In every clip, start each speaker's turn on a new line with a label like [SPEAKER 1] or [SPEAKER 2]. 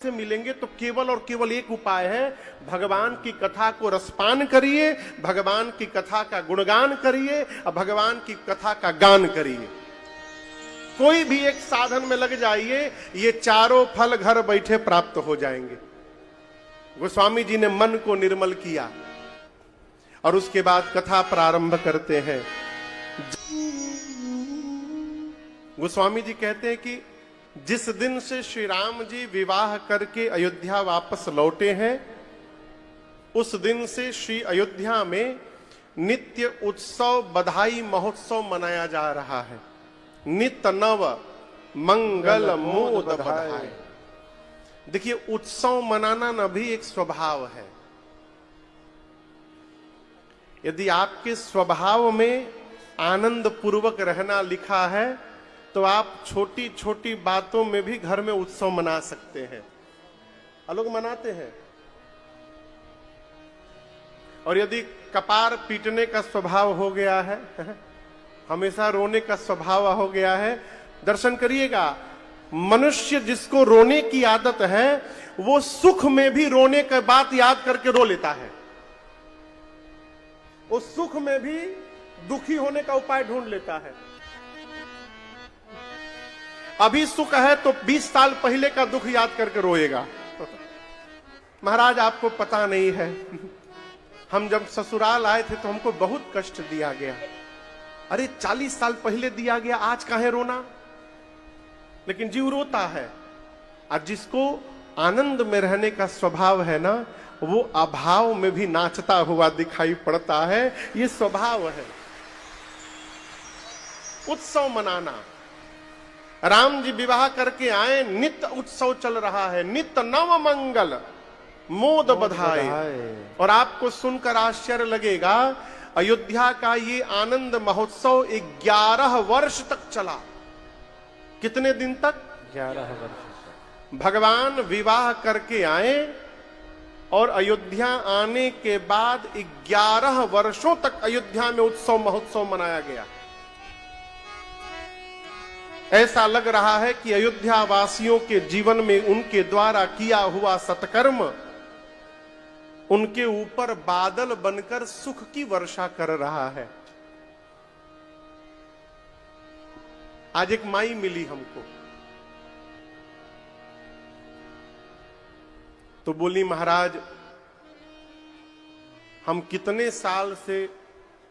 [SPEAKER 1] से मिलेंगे तो केवल और केवल एक उपाय है, भगवान की कथा को रसपान करिए, भगवान की कथा का गुणगान करिए और भगवान की कथा का गान करिए। कोई भी एक साधन में लग जाइए, ये चारों फल घर बैठे प्राप्त हो जाएंगे। गोस्वामी जी ने मन को निर्मल किया और उसके बाद कथा प्रारंभ करते हैं। गोस्वामी जी कहते हैं कि जिस दिन से श्री राम जी विवाह करके अयोध्या वापस लौटे हैं, उस दिन से श्री अयोध्या में नित्य उत्सव बधाई महोत्सव मनाया जा रहा है। नित्य नव मंगल मोद बधाई। देखिए, उत्सव मनाना न भी एक स्वभाव है। यदि आपके स्वभाव में आनंद पूर्वक रहना लिखा है तो आप छोटी छोटी बातों में भी घर में उत्सव मना सकते हैं। लोग मनाते हैं। और यदि कपार पीटने का स्वभाव हो गया है, हमेशा रोने का स्वभाव हो गया है, दर्शन करिएगा, मनुष्य जिसको रोने की आदत है वो सुख में भी रोने की बात याद करके रो लेता है। वो सुख में भी दुखी होने का उपाय ढूंढ लेता है। अभी सुख है तो 20 साल पहले का दुख याद करके रोएगा। महाराज आपको पता नहीं है, हम जब ससुराल आए थे तो हमको बहुत कष्ट दिया गया। अरे 40 साल पहले दिया गया, आज काहे रोना। लेकिन जीव रोता है। और जिसको आनंद में रहने का स्वभाव है ना, वो अभाव में भी नाचता हुआ दिखाई पड़ता है। ये स्वभाव है। उत्सव मनाना। राम जी विवाह करके आए, नित्य उत्सव चल रहा है, नित्य नव मंगल मोद बधाई। और आपको सुनकर आश्चर्य लगेगा, अयोध्या का ये आनंद महोत्सव 11 वर्ष तक चला। कितने दिन तक?
[SPEAKER 2] 11 वर्ष।
[SPEAKER 1] भगवान विवाह करके आए और अयोध्या आने के बाद 11 वर्षों तक अयोध्या में उत्सव महोत्सव मनाया गया। ऐसा लग रहा है कि अयोध्या वासियों के जीवन में उनके द्वारा किया हुआ सत्कर्म उनके ऊपर बादल बनकर सुख की वर्षा कर रहा है। आज एक माई मिली हमको, तो बोली, महाराज हम कितने साल से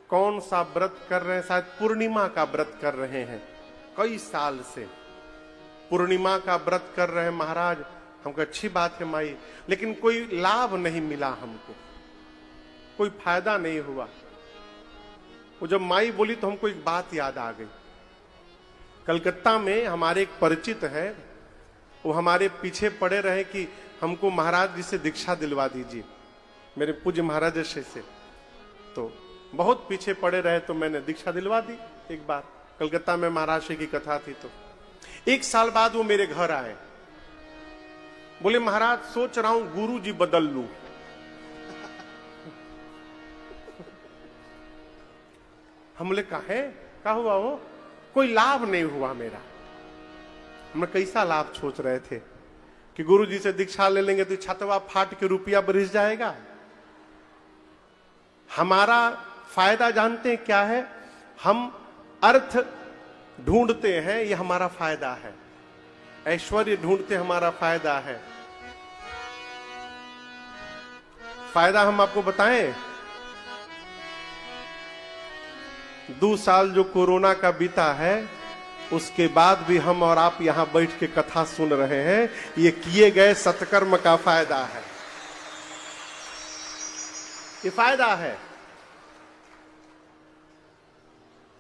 [SPEAKER 1] कौन सा व्रत कर रहे हैं, शायद पूर्णिमा का व्रत कर रहे हैं। कई साल से पूर्णिमा का व्रत कर रहे हैं महाराज। हमको अच्छी बात है माई, लेकिन कोई लाभ नहीं मिला, हमको कोई फायदा नहीं हुआ। वो जब माई बोली तो हमको एक बात याद आ गई। कलकत्ता में हमारे एक परिचित है, वो हमारे पीछे पड़े रहे कि हमको महाराज जी से दीक्षा दिलवा दीजिए, मेरे पूज्य महाराज से। तो बहुत पीछे पड़े रहे तो मैंने दीक्षा दिलवा दी। एक बार कलकत्ता में महाराज जी की कथा थी, तो 1 साल बाद वो मेरे घर आए। बोले, महाराज सोच रहा हूं गुरु जी बदल लूं। हम बोले, काहे, क्या हुआ? हो कोई लाभ नहीं हुआ मेरा। हम कैसा लाभ सोच रहे थे कि गुरु जी से दीक्षा ले लेंगे तो छतवा फाट के रुपया बरिस जाएगा। हमारा फायदा जानते हैं क्या है? हम अर्थ ढूंढते हैं, ये हमारा फायदा है। ऐश्वर्य ढूंढते हमारा फायदा है। फायदा हम आपको बताएं, 2 साल जो कोरोना का बीता है, उसके बाद भी हम और आप यहां बैठ के कथा सुन रहे हैं। ये किए गए सत्कर्म का फायदा है। ये फायदा है।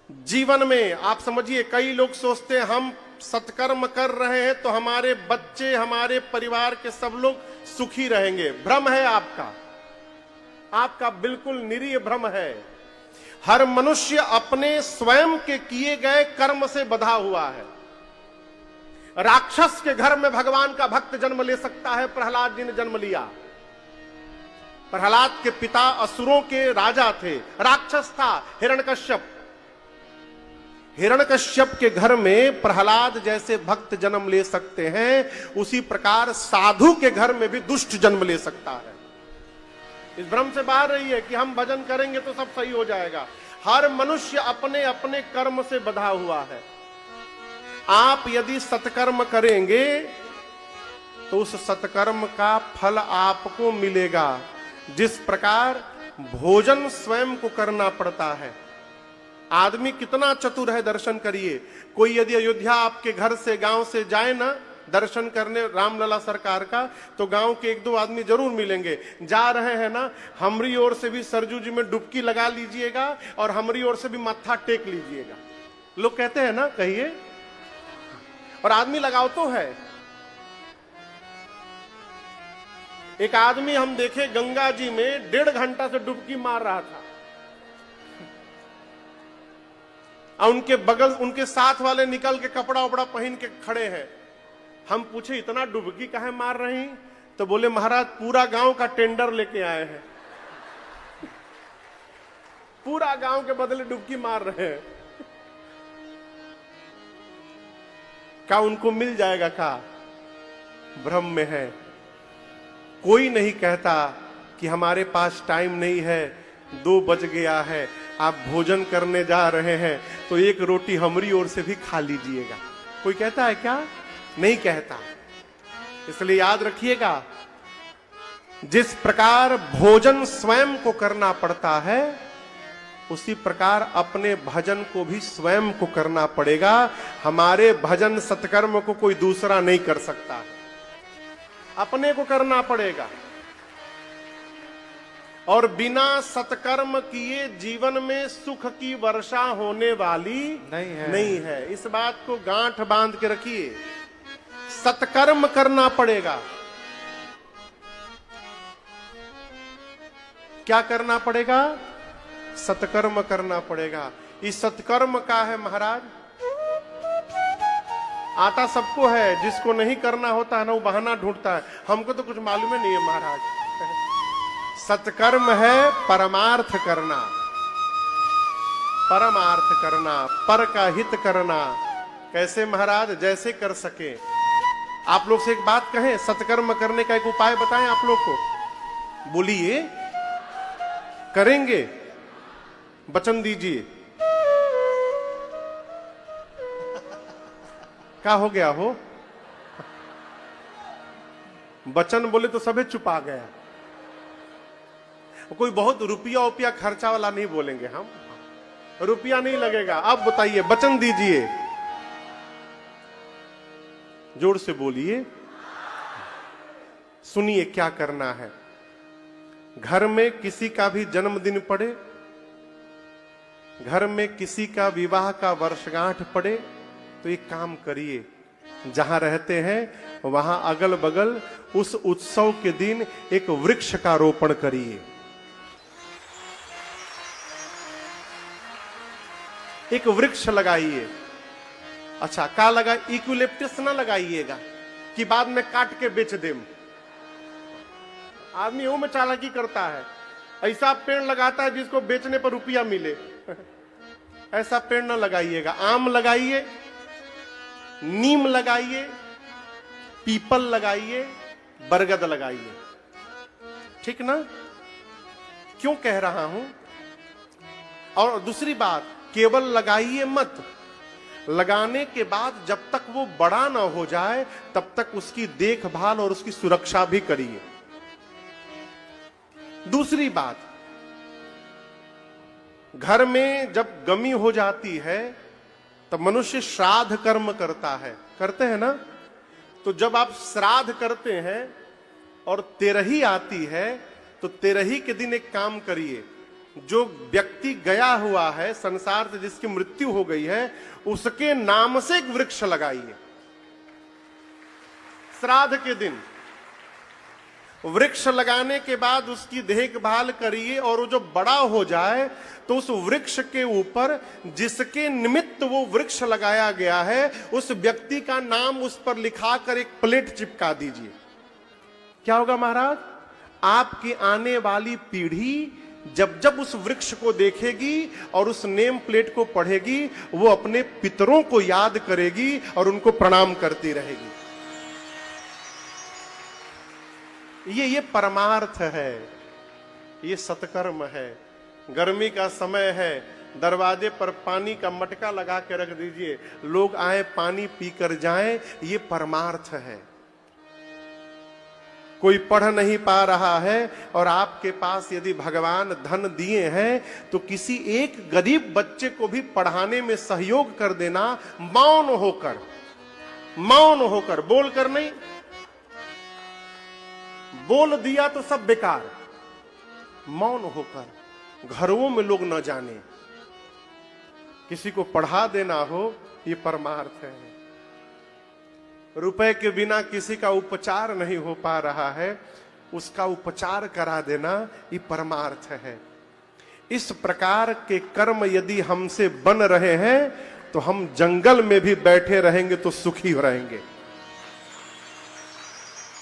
[SPEAKER 1] जीवन में आप समझिए, कई लोग सोचते हैं हम सत्कर्म कर रहे हैं तो हमारे बच्चे, हमारे परिवार के सब लोग सुखी रहेंगे। भ्रम है आपका, आपका बिल्कुल निरीह भ्रम है। हर मनुष्य अपने स्वयं के किए गए कर्म से बंधा हुआ है। राक्षस के घर में भगवान का भक्त जन्म ले सकता है। प्रहलाद जी ने जन्म लिया। प्रहलाद के पिता असुरों के राजा थे, राक्षस था हिरण्यकश्यप। हिरण्यकश्यप के घर में प्रहलाद जैसे भक्त जन्म ले सकते हैं, उसी प्रकार साधु के घर में भी दुष्ट जन्म ले सकता है। इस भ्रम से बाहर रहिए कि हम भजन करेंगे तो सब सही हो जाएगा। हर मनुष्य अपने अपने कर्म से बंधा हुआ है। आप यदि सत्कर्म करेंगे तो उस सत्कर्म का फल आपको मिलेगा। जिस प्रकार भोजन स्वयं को करना पड़ता है। आदमी कितना चतुर है, दर्शन करिए। कोई यदि अयोध्या आपके घर से गांव से जाए ना दर्शन करने रामलला सरकार का, तो गांव के एक दो आदमी जरूर मिलेंगे। जा रहे हैं ना, हमारी ओर से भी सरजू जी में डुबकी लगा लीजिएगा और हमारी ओर से भी मत्था टेक लीजिएगा। लोग कहते हैं ना, कहिए। और आदमी लगाव तो है। एक आदमी हम देखे गंगा जी में 1.5 घंटा से डुबकी मार रहा था और उनके बगल उनके साथ वाले निकल के कपड़ा उपड़ा पहन के खड़े हैं। हम पूछे इतना डुबकी काहे मार रहे हैं? तो बोले महाराज पूरा गांव का टेंडर लेके आए हैं। पूरा गांव के बदले डुबकी मार रहे हैं। क्या उनको मिल जाएगा? का भ्रम में है। कोई नहीं कहता कि हमारे पास टाइम नहीं है, 2 बज गया है, आप भोजन करने जा रहे हैं तो एक रोटी हमारी ओर से भी खा लीजिएगा। कोई कहता है क्या? नहीं कहता। इसलिए याद रखिएगा, जिस प्रकार भोजन स्वयं को करना पड़ता है, उसी प्रकार अपने भजन को भी स्वयं को करना पड़ेगा। हमारे भजन सत्कर्म को कोई दूसरा नहीं कर सकता, अपने को करना पड़ेगा। और बिना सत्कर्म किए जीवन में सुख की वर्षा होने वाली नहीं है। इस बात को गांठ बांध के रखिए। सत्कर्म करना पड़ेगा। क्या करना पड़ेगा? सत्कर्म करना पड़ेगा। इस सत्कर्म का है महाराज, आता सबको है, जिसको नहीं करना होता है ना वो बहाना ढूंढता है। हमको तो कुछ मालूम ही नहीं है महाराज। सत्कर्म है परमार्थ करना, परमार्थ करना, पर का हित करना। कैसे महाराज? जैसे कर सके। आप लोग से एक बात कहें, सत्कर्म करने का एक उपाय बताएं आप लोग को। बोलिए, करेंगे? वचन दीजिए। क्या हो गया हो? वचन बोले तो सभी चुपा गया। कोई बहुत रुपया उपया खर्चा वाला नहीं बोलेंगे हम, रुपया नहीं लगेगा। अब बताइए, वचन दीजिए, जोर से बोलिए। सुनिए क्या करना है। घर में किसी का भी जन्मदिन पड़े, घर में किसी का विवाह का वर्षगांठ पड़े, तो एक काम करिए, जहां रहते हैं वहां अगल बगल उस उत्सव के दिन एक वृक्ष का रोपण करिए। एक वृक्ष लगाइए। अच्छा, क्या लगा? इक्विलिप्टस ना लगाइएगा कि बाद में काट के बेच देम। आदमी वो में चालाकी करता है, ऐसा पेड़ लगाता है जिसको बेचने पर रुपया मिले। ऐसा पेड़ ना लगाइएगा। आम लगाइए, नीम लगाइए, पीपल लगाइए, बरगद लगाइए। ठीक ना? क्यों कह रहा हूं? और दूसरी बात, केवल लगाइए मत, लगाने के बाद जब तक वो बड़ा ना हो जाए तब तक उसकी देखभाल और उसकी सुरक्षा भी करिए। दूसरी बात, घर में जब गमी हो जाती है तब मनुष्य श्राद्ध कर्म करता है। करते हैं ना? तो जब आप श्राद्ध करते हैं और तेरही आती है तो तेरही के दिन एक काम करिए, जो व्यक्ति गया हुआ है संसार से, जिसकी मृत्यु हो गई है, उसके नाम से एक वृक्ष लगाइए। श्राद्ध के दिन वृक्ष लगाने के बाद उसकी देखभाल करिए, और वो जो बड़ा हो जाए तो उस वृक्ष के ऊपर जिसके निमित्त वो वृक्ष लगाया गया है उस व्यक्ति का नाम उस पर लिखाकर एक प्लेट चिपका दीजिए। क्या होगा महाराज? आपकी आने वाली पीढ़ी जब जब उस वृक्ष को देखेगी और उस नेम प्लेट को पढ़ेगी, वो अपने पितरों को याद करेगी और उनको प्रणाम करती रहेगी। ये परमार्थ है, ये सत्कर्म है। गर्मी का समय है, दरवाजे पर पानी का मटका लगा के रख दीजिए, लोग आए पानी पीकर जाएं, ये परमार्थ है। कोई पढ़ नहीं पा रहा है और आपके पास यदि भगवान धन दिए हैं तो किसी एक गरीब बच्चे को भी पढ़ाने में सहयोग कर देना, मौन होकर, बोलकर नहीं। बोल दिया तो सब बेकार, मौन होकर, घरों में लोग न जाने, किसी को पढ़ा देना हो, ये परमार्थ है। रुपए के बिना किसी का उपचार नहीं हो पा रहा है, उसका उपचार करा देना, ये परमार्थ है। इस प्रकार के कर्म यदि हमसे बन रहे हैं तो हम जंगल में भी बैठे रहेंगे तो सुखी रहेंगे।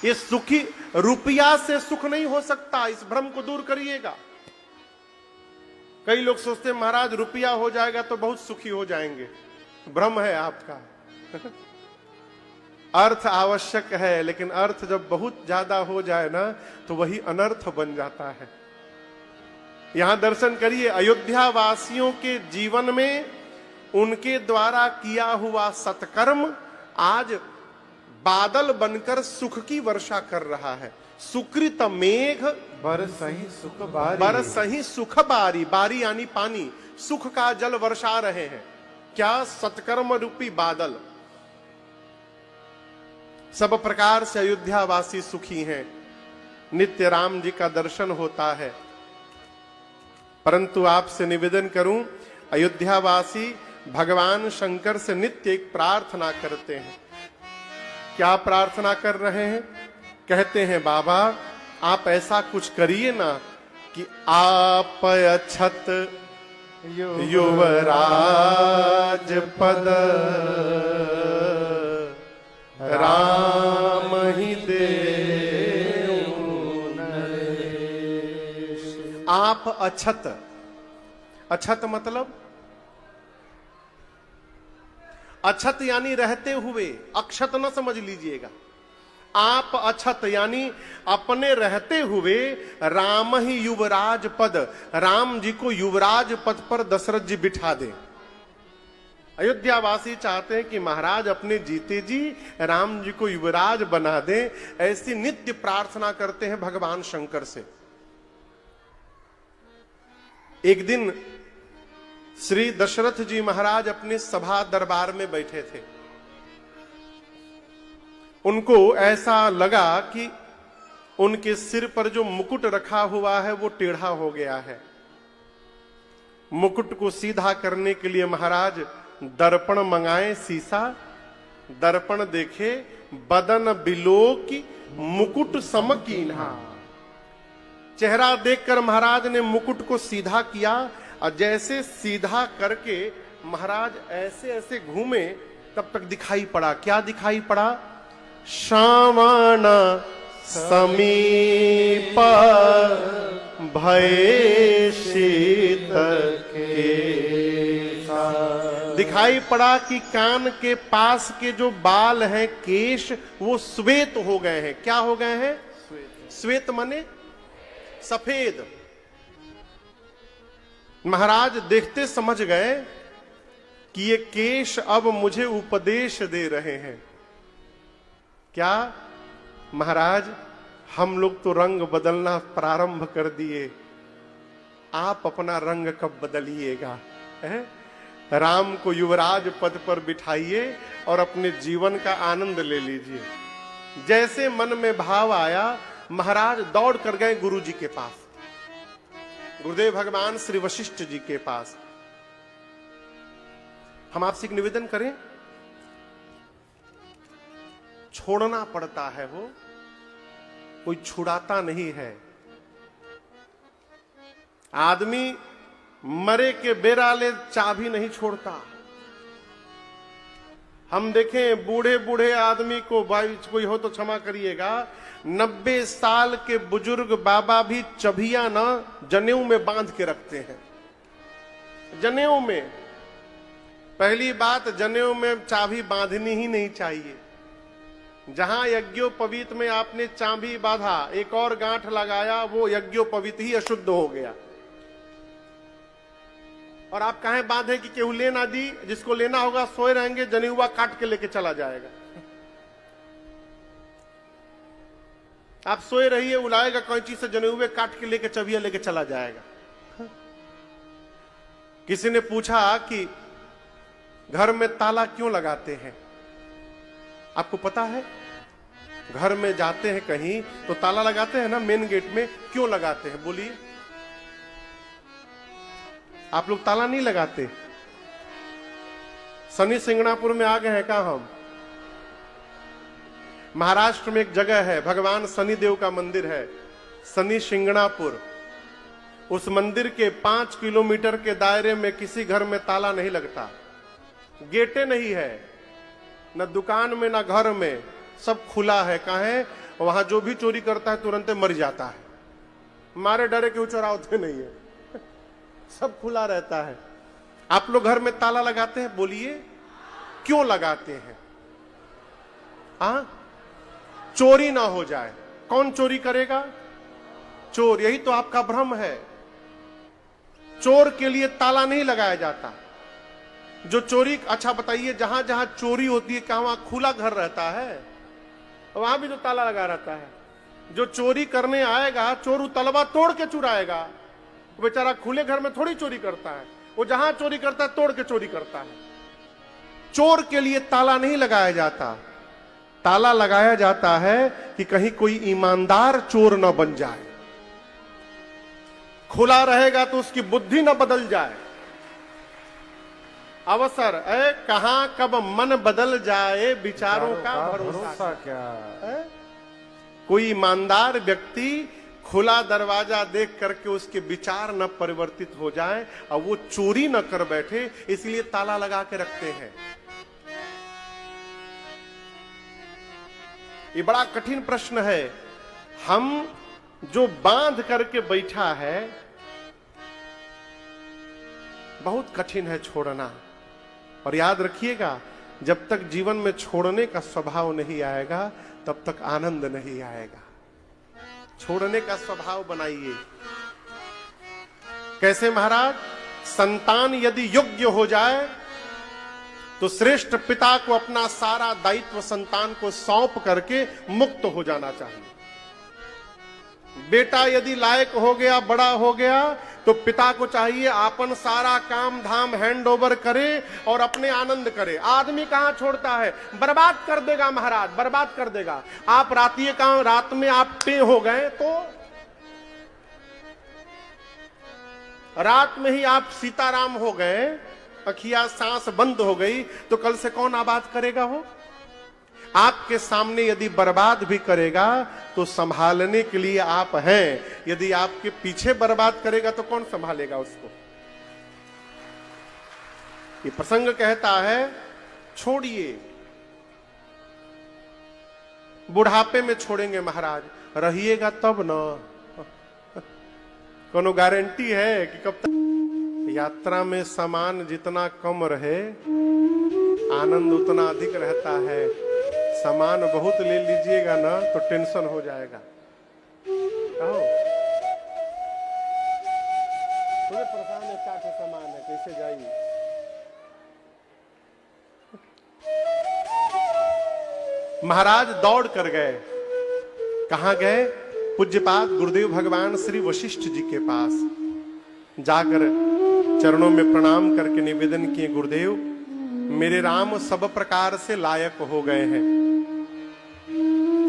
[SPEAKER 1] ये सुखी, रुपया से सुख नहीं हो सकता, इस भ्रम को दूर करिएगा। कई लोग सोचते हैं महाराज रुपया हो जाएगा तो बहुत सुखी हो जाएंगे, भ्रम है आपका। अर्थ आवश्यक है, लेकिन अर्थ जब बहुत ज्यादा हो जाए ना तो वही अनर्थ बन जाता है। यहां दर्शन करिए, अयोध्या वासियों के जीवन में उनके द्वारा किया हुआ सत्कर्म आज बादल बनकर सुख की वर्षा कर रहा है। सुकृत मेघ
[SPEAKER 2] बरसहि सुख बारी,
[SPEAKER 1] बरसहि सुख बारी, बारी यानी पानी, सुख का जल वर्षा रहे हैं। क्या? सत्कर्म रूपी बादल। सब प्रकार से अयोध्या वासी सुखी हैं, नित्य राम जी का दर्शन होता है। परंतु आपसे निवेदन करूं, अयोध्या वासी भगवान शंकर से नित्य एक प्रार्थना करते हैं। क्या प्रार्थना कर रहे हैं? कहते हैं बाबा आप ऐसा कुछ करिए ना कि आप अछत युवराज पद राम ही दे। आप अछत, अछत मतलब अछत यानी रहते हुए, अक्षत न समझ लीजिएगा। आप अछत यानी अपने रहते हुए राम ही युवराज पद, राम जी को युवराज पद पर दशरथ जी बिठा दें। अयोध्या वासी चाहते हैं कि महाराज अपने जीते जी राम जी को युवराज बना दें। ऐसी नित्य प्रार्थना करते हैं भगवान शंकर से। एक दिन श्री दशरथ जी महाराज अपने सभा दरबार में बैठे थे। उनको ऐसा लगा कि उनके सिर पर जो मुकुट रखा हुआ है वो टेढ़ा हो गया है। मुकुट को सीधा करने के लिए महाराज दर्पण मंगाए, शीशा। दर्पण देखे, बदन बिलोकी मुकुट समकीन्हा। चेहरा देखकर महाराज ने मुकुट को सीधा किया और जैसे सीधा करके महाराज ऐसे ऐसे घूमे, तब तक दिखाई पड़ा। क्या दिखाई पड़ा? श्रावण समीप भय शीत केशा। दिखाई पड़ा कि कान के पास के जो बाल हैं, केश, वो श्वेत हो गए हैं। क्या हो गए हैं? श्वेत माने सफेद। महाराज देखते समझ गए कि ये केश अब मुझे उपदेश दे रहे हैं। क्या? महाराज हम लोग तो रंग बदलना प्रारंभ कर दिए, आप अपना रंग कब बदलिएगा? राम को युवराज पद पर बिठाइए और अपने जीवन का आनंद ले लीजिए। जैसे मन में भाव आया, महाराज दौड़ कर गए गुरु जी के पास, गुरुदेव भगवान श्री वशिष्ठ जी के पास। हम आपसे एक निवेदन करें, छोड़ना पड़ता है, हो कोई छुड़ाता नहीं है। आदमी मरे के बेरा ले चाबी नहीं छोड़ता। हम देखें बूढ़े बूढ़े आदमी को, भाई कोई हो तो क्षमा करिएगा, 90 साल के बुजुर्ग बाबा भी चबिया ना जनेऊ में बांध के रखते हैं। जनेऊ में, पहली बात, जनेऊ में चाबी बांधनी ही नहीं चाहिए। जहां यज्ञोपवीत में आपने चाबी बांधा, एक और गांठ लगाया, वो यज्ञोपवीत ही अशुद्ध हो गया। और आप कहें बांधे कि केहू लेना दी, जिसको लेना होगा सोए रहेंगे, जनेऊआ काट के लेके चला जाएगा। आप सोए रहिए, उलाएगा कैंची से, जनेऊए काट के लेके चबिया लेके चला जाएगा। किसी ने पूछा कि घर में ताला क्यों लगाते हैं? आपको पता है? घर में जाते हैं कहीं तो ताला लगाते हैं ना, मेन गेट में। क्यों लगाते हैं बोलिए? आप लोग ताला नहीं लगाते? शनि सिंगणापुर में आ गए हैं क्या हम? महाराष्ट्र में एक जगह है, भगवान शनिदेव का मंदिर है, शनि सिंगणापुर। उस मंदिर के 5 किलोमीटर के दायरे में किसी घर में ताला नहीं लगता, गेटे नहीं है, न दुकान में न घर में, सब खुला है। कहें वहां जो भी चोरी करता है तुरंत मर जाता है, मारे डरे क्यों चोराते नहीं है, सब खुला रहता है। आप लोग घर में ताला लगाते हैं? बोलिए क्यों लगाते हैं? चोरी ना हो जाए। कौन चोरी करेगा? चोर। यही तो आपका भ्रम है। चोर के लिए ताला नहीं लगाया जाता। जो चोरी, अच्छा बताइए, जहां जहां चोरी होती है क्या वहां खुला घर रहता है? वहां भी तो ताला लगा रहता है। जो चोरी करने आएगा, चोर तलवा तोड़ के चुराएगा, बेचारा खुले घर में थोड़ी चोरी करता है। वो जहां चोरी करता है तोड़ के चोरी करता है। चोर के लिए ताला नहीं लगाया जाता। ताला लगाया जाता है कि कहीं कोई ईमानदार चोर न बन जाए। खुला रहेगा तो उसकी बुद्धि न बदल जाए। अवसर कहां कब मन बदल जाए, विचारों का भरोसा क्या है? कोई ईमानदार व्यक्ति खुला दरवाजा देख करके उसके विचार न परिवर्तित हो जाए और वो चोरी न कर बैठे, इसलिए ताला लगा के रखते हैं। ये बड़ा कठिन प्रश्न है। हम जो बांध करके बैठा है, बहुत कठिन है छोड़ना। और याद रखिएगा, जब तक जीवन में छोड़ने का स्वभाव नहीं आएगा तब तक आनंद नहीं आएगा। छोड़ने का स्वभाव बनाइए। कैसे महाराज? संतान यदि योग्य हो जाए तो श्रेष्ठ पिता को अपना सारा दायित्व संतान को सौंप करके मुक्त हो जाना चाहिए। बेटा यदि लायक हो गया, बड़ा हो गया, तो पिता को चाहिए अपन सारा काम धाम हैंड ओवर करे और अपने आनंद करे। आदमी कहां छोड़ता है? बर्बाद कर देगा महाराज, बर्बाद कर देगा। आप रात में आप टे हो गए तो रात में ही आप सीताराम हो गए, अखिया सांस बंद हो गई, तो कल से कौन आबाद करेगा? हो आपके सामने यदि बर्बाद भी करेगा तो संभालने के लिए आप हैं। यदि आपके पीछे बर्बाद करेगा तो कौन संभालेगा उसको? ये प्रसंग कहता है छोड़िए। बुढ़ापे में छोड़ेंगे महाराज, रहिएगा तब ना। कोनो गारंटी है कि कब तक? यात्रा में सामान जितना कम रहे आनंद उतना अधिक रहता है। सामान बहुत ले लीजिएगा ना तो टेंशन हो जाएगा। कहो थोड़े परेशान है, क्या सामान है, कैसे जाइए? महाराज दौड़ कर गए। कहां गए? पूज्यपाद गुरुदेव भगवान श्री वशिष्ठ जी के पास जाकर चरणों में प्रणाम करके निवेदन किए, गुरुदेव मेरे राम सब प्रकार से लायक हो गए हैं,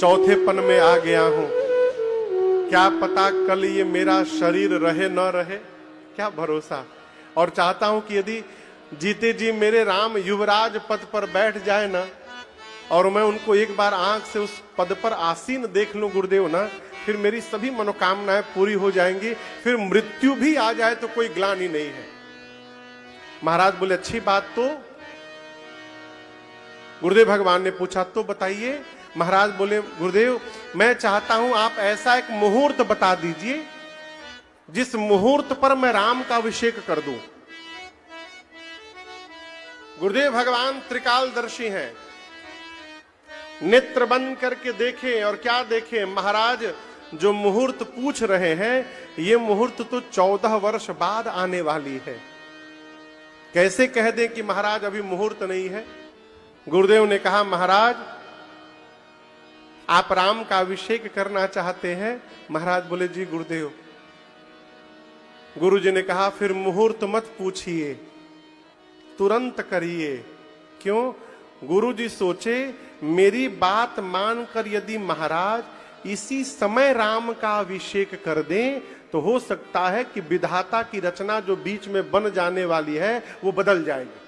[SPEAKER 1] चौथेपन में आ गया हूं, क्या पता कल ये मेरा शरीर रहे न रहे, क्या भरोसा। और चाहता हूं कि यदि जीते जी मेरे राम युवराज पद पर बैठ जाए ना, और मैं उनको एक बार आंख से उस पद पर आसीन देख लूं गुरुदेव ना, फिर मेरी सभी मनोकामनाएं पूरी हो जाएंगी। फिर मृत्यु भी आ जाए तो कोई ग्लानि नहीं है। महाराज बोले अच्छी बात, तो गुरुदेव भगवान ने पूछा तो बताइए। महाराज बोले गुरुदेव मैं चाहता हूं आप ऐसा एक मुहूर्त बता दीजिए जिस मुहूर्त पर मैं राम का अभिषेक कर दूं। गुरुदेव भगवान त्रिकालदर्शी हैं, नेत्र बंद करके देखें और क्या देखें, महाराज जो मुहूर्त पूछ रहे हैं ये मुहूर्त तो 14 वर्ष बाद आने वाली है। कैसे कह दें कि महाराज अभी मुहूर्त नहीं है। गुरुदेव ने कहा महाराज आप राम का अभिषेक करना चाहते हैं। महाराज बोले जी गुरुदेव। गुरु जी ने कहा फिर मुहूर्त मत पूछिए, तुरंत करिए। क्यों? गुरु जी सोचे मेरी बात मानकर यदि महाराज इसी समय राम का अभिषेक कर दें तो हो सकता है कि विधाता की रचना जो बीच में बन जाने वाली है वो बदल जाएगी।